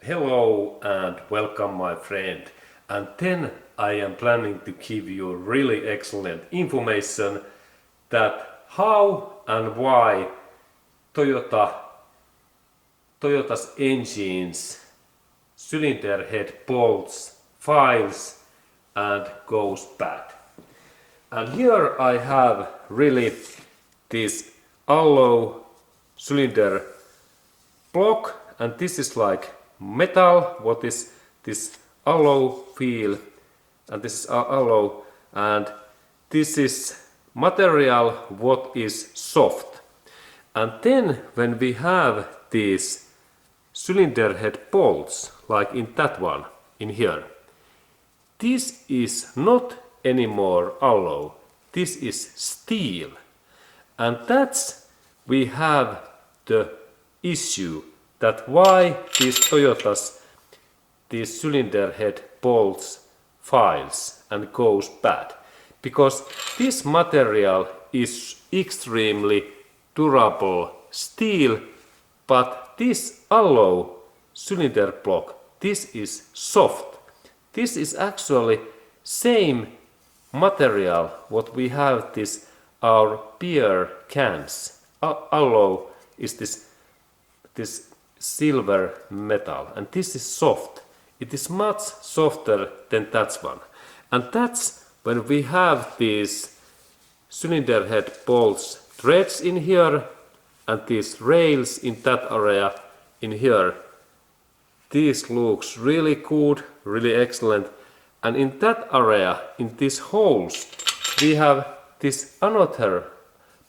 Hello and welcome, my friend. And then I am planning to give you really excellent information that how and why Toyota's engines, cylinder head bolts, files and goes bad. And here I have really this alloy cylinder block, and this is like metal, what is this alloy feel, and this is alloy, and this is material what is soft. And then when we have these cylinder head bolts, like in that one in here, this is not anymore alloy, this is steel. And that's we have the issue that why these Toyotas, these cylinder head bolts files and goes bad. Because this material is extremely durable steel, but this alloy cylinder block, this is soft. This is actually same material what we have this our beer cans. Alloy is this silver metal, and this is soft. It is much softer than that one. And that's when we have these cylinder head bolts threads in here and these rails in that area in here. This looks really good, really excellent. And in that area, in these holes, we have this another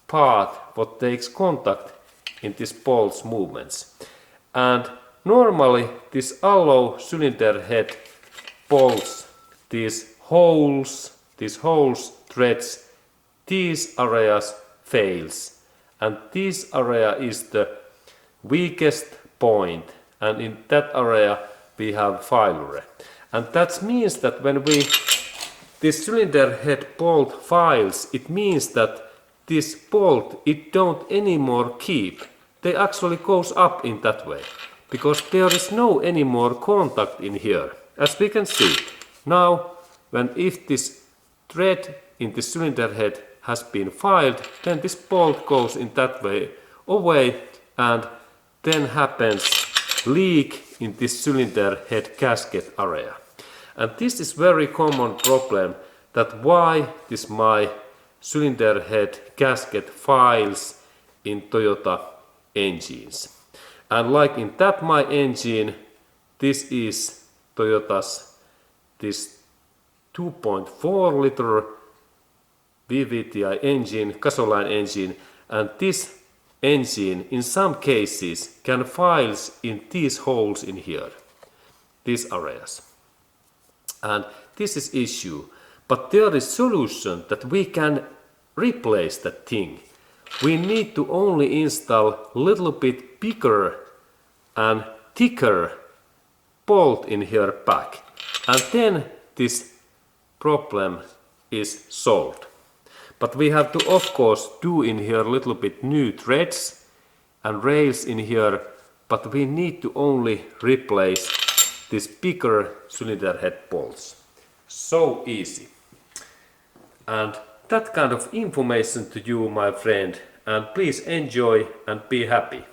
part what takes contact in this bolts movements. And normally this alloy cylinder head bolts, these holes, threads, these areas fails. And this area is the weakest point, and in that area we have failure. And that means that when this cylinder head bolt files, it means that this bolt it don't anymore keep. They actually goes up in that way, because there is no anymore contact in here. As we can see now, if this thread in the cylinder head has been filed, then this bolt goes in that way away, and then happens leak in this cylinder head gasket area. And this is very common problem that why this my cylinder head gasket files in Toyota engines. And like in that my engine, this is Toyota's this 2.4 liter VVTi engine, gasoline engine, and this engine in some cases can files in these holes in here, these areas. And this is issue, but there is solution that we can replace that thing. We need to only install little bit bigger and thicker bolt in here back, and then this problem is solved. But we have to of course do in here a little bit new threads and rails in here, but we need to only replace these bigger cylinder head bolts. So easy. And that kind of information to you, my friend, and please enjoy and be happy.